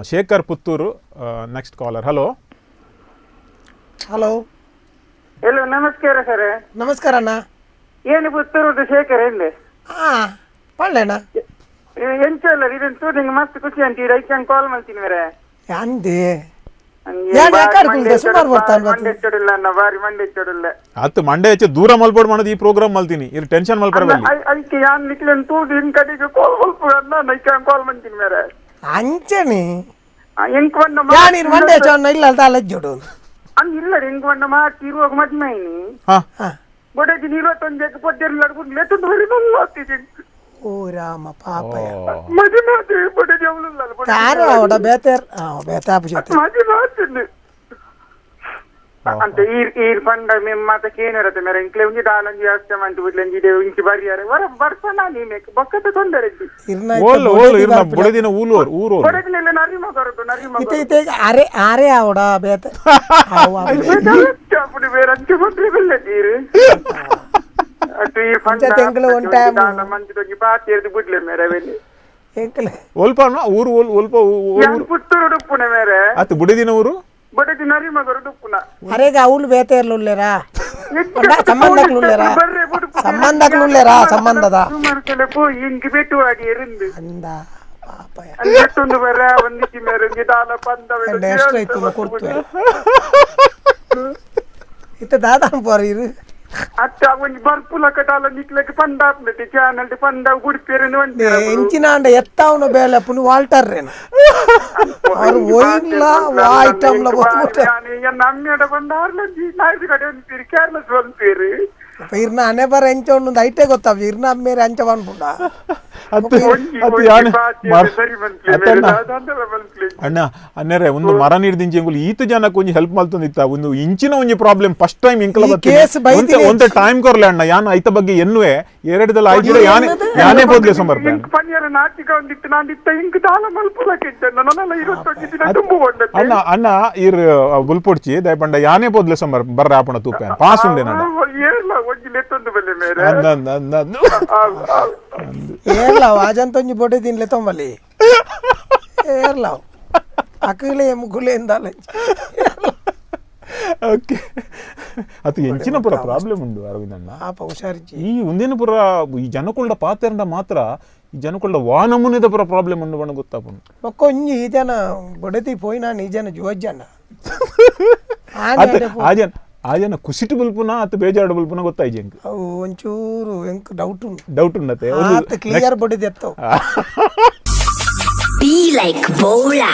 Shekhar Puttur next collar. Hello hello hello, ನಮಸ್ಕಾರ sir. ನಮಸ್ಕಾರ ಅಣ್ಣ. ಏನು ಪುತ್ತೂರು ಶೇಖರ್ ಎಲ್ಲಿ ಪಳ್ಳೆಣ್ಣ ಎಂಚಲ್ಲ ಇದಂತೂ ನಿಂಗೆ ಮಸ್ತ್ ಖುಷಿ ಅಂತೀರ. ಐದು ಕಾಲ್ ಮಾಡ್ತೀನಿ ಬೇರೆ ಅಂದಿ ಸುಮಾರು ಬರ್ತಾನೆ ಬಾರಿ ಮಂಡೆ ಇಚ್ಚೋಡಿಲ್ಲ ಆತು ಮಂಡೆ ಹೆಚ್ಚು ದೂರ ಮಲ್ಪೋಡು ಮಾಡೋದು ಈ ಪ್ರೋಗ್ರಾಮ್ ಮಲ್ತೀನಿ ಇಲ್ಲಿ ಟೆನ್ಷನ್ ಮಲ್ಪರಬಲ್ಲಿ ಅದಕ್ಕೆ ಯಾನ್ ನಿಕ್ಲಂತೂ ನಿನ್ ಕಡೆಗೆ ಕಾಲ್ ಮಲ್ಪ ನೈಕ ಕಾಲ್ ಮಾಡ್ತೀನಿ ಬೇರೆ ಅಂಚನಿ ಎಂಕ್ ಬಂದ ನೀನು ಮಂಡೆ ಚೊನ್ನ ಇಲ್ಲ ಅಂತ ಅಲ್ಲಜ್ಜೋಡು ಹಂಗಿಲ್ಲ ಎಂಕ್ ಬಂದ ಮಾತಿರುವಾಗ ಮದ್ಮೈನಿ ಬೊಡಗಿ 21 ಪದ್ಯರ್ಲ ಅಡ್ಬಿಟ್ಟು ಲೆತ್ತೊಂದು ಬರೀ ನೋಡ್ತಿದ್ದೆ. ಓ ರಾಮ ಪಾಪಯ ಮದಿ ಮಾತು ಬೊಡಗಿ ಅವಳಲ್ಲ ತಾರ ಅವಡ ಬೇತರ್ ಬೇತಾಪ ಜೊತೆ ಮದಿ ಮಾತಿಲ್ಲ ಅಂತ ಈ ಪಂಡ మేము మాతకేనరతే మేర ఇంట్లో ఉండి దాలంగి చేస్తామంటూ ఇట్లంగి ఇంటి బరియారే వర బర్సనా నీమెక్ బొక్కత కొందరెద్ది ಓಲ್ ಓಲ್ ಇರ್ನ ಬುಡದಿನ ಊಲೋರ್ ಊರೋರ್ ಬೊಡಗಿನೆಲ್ಲ ನರಿಮ ಕರದು ನರಿಮ ಇತೆ ಇತೆ ಅರೆ ಅರೆ ಅವಡ ಬೇತ ಅప్పుడు ಬೇರೆ ಅಂಚೆ ಬಂದ್ರೆ ಬೆಲ್ಲದೀರು ಅಟ್ಟು ಈ ಪಂಡ ತೆಂಗಲ ಒನ್ ಟೈಮ್ ಮಂಚಿದೋಗಿ ಬಾತಿರ್ದು ಬಿಡ್ಲೆ ಮೇರ ಬೆಲ್ಲಿ ಎಂಕಲೆ ಓಲ್ಪನ ಊರು ಓಲ್ ಓಲ್ಪ ಯಾನ್ ಪುತ್ತೂರು ಡುಪ್ಪುನೆ ಮೇರ ಆತು ಬುಡದಿನ ಊರು ಬೊಡಗಿ ನರಿಮ ಕರದು ಡುಪ್ಪುನ ಅರೆಗ ಅವಳು ಬೇತೇರ್ಲುಲ್ಲೇರಾ ಸಂಬಂಧಕ್ಲುಲ್ಲೇರಾ ಸಂಬಂಧದ ಮನಸಲಪು ಇಂಗಿ ಬೆಟ್ಟು ಆಡಿ ಎರಿಂದ ಅಂದ ಪಾಪಯ ಅಂಜೆತ್ತೊಂದು ಬರ ಒಂದಿಕ್ಕಿ ಮೇರಂಗಿ ದಾಲ ಪಂದವೆಲ್ಲ ಎಷ್ಟು ಆಯ್ತು ಕೊಡ್ತೇವೆ ಇತ್ತ ದಾದಾಂ ಪೋರ ಇರು ಅತ್ತ ಒಂಜಿ ಬರ್ಪುಲ ಕಟಾಲ ನಿಕ್ಲಕ್ಕೆ ಪಂದಾತ್ಲತಿ ಚಾನಲ್ ಪಂದ ಗುಡಿಪೇರನು ಒಂದೇ ಎಂಚಿನ ಅಂಡ ಎತ್ತಾವನ ಬೇಲೆ ಪುನಿ ವಾಲ್ಟರ್ರೇನು ಅವರು ಒಯ್ಲ ಐಟಮ್ಲ ಗೊತ್ತು ನಮ್ಮೆಡ ಬಂದಾರ್ಲ ನಾಯ್ದು ಕಡೆ ಒಂದ್ಪೇರು ಕೇರ್ಲೆಸ್ ಒಂದ್ಪೇರು ಇರ್ನ ಅನೆ ಬರ ಎಂಚ ಒಂದು ಐಟೇ ಗೊತ್ತಾವ ಇರ್ನ ಅಮ್ಮೇರೆ ಅಂಚ ಬಂದ್ಬಿಡ ಅಣ್ಣ ಅನ್ನರೆ ಒಂದು ಮರ ನೀರ್ದಿಂಚಿ ಎಂಗುಲು ಈತ ಜನಕ್ಕೆ ಒಂಜಿ ಹೆಲ್ಪ್ ಮಲ್ತೊಂದಿತ್ತ ಒಂದು ಇಂಚಿನ ಒಂಜಿ ಪ್ರಾಬ್ಲಮ್ ಫಸ್ಟ್ ಟೈಮ್ ಎಂಕಲ ಒಂತೆ ಟೈಮ್ ಕೊರ್ಲೆ ಅಣ್ಣ ಯಾನ್ ಐತ ಬಗ್ಗೆ ಎನ್ನುವೆ ಎರಡದಲ್ಲ ಆಯ್ತು ಯಾನೇ ಬೋದ್ಲೆ ಸಂಬರ್ಪೆ ನಾಟಿಕ ಒಂದಿತ್ತು ನಾನಿತ್ತ ಇಂಕ್ ದಾಲ ಮಲ್ಪುಲಕ್ಕೆ ನನ್ನೆಲ್ಲ 21 ದಿನ ತುಂಬ ಅಣ್ಣ ಅಣ್ಣ ಇರ್ ಬುಲ್ಪೊಡ್ಚಿ ದಯಪಂಡ ಯಾನೇ ಬೋದ್ಲೆ ಸಂಬರ್ ಬರ್ರೆ ಆಪಣ ತೂಪೆ ಪಾಸ್ ಉಂಡೆ ನಡ ಏರ್ಲಾವ್ ಅಜಂತ ಒಂಜಿ ಬೊಡೆ ತಿನ್ಲೆ ತೊಂಬಲಿ ಏರ್ಲಾವ್ ಅಕಲೆ ಮುಗುಲೆ ಎಂದಾಲೆ ಓಕೆ ಅದು ಎಂಚಿನ ಪುರ ಪ್ರಾಬ್ಲಮ್ ಉಂಡು ಅರವಿಂದಣ್ಣ ಪಾಪ ಹುಷಾರಿಜ್ಜಿ ಈ ಒಂದೇನು ಪುರ ಈ ಜನಕುಲ್ಡ ಪಾತೆರಂಡ ಮಾತ್ರ ಈ ಜನಕುಲ್ಡ ವಾನಮುನಿದ ಪುರ ಪ್ರಾಬ್ಲಮ್ ಉಂಡು ಬಣ್ಣ ಗೊತ್ತಾಪುಂಡು ಒಕ್ಕ ಒಂಜಿ ಈ ಜನ ಬೊಡೆತಿ ಪೋಯಿ ನಾನು ಈ ಜನ ಜೋಜ್ಜನ ಆ ಜನ ಕುಸಿಟು ಬಲ್ಪುನ ಅಥವಾ ಬೇಜಾರು ಬಲ್ಪುನ ಗೊತ್ತಾಯ್ತು ಎಂಕ್ ಅವು ಒಂಚೂರು ಎಂಕ್ ಡೌಟ್ ಉಂಡತೆ ಕ್ಲಿಯರ್ ಬೊಡಿದೆ ಎತ್ತವು Be like Bola.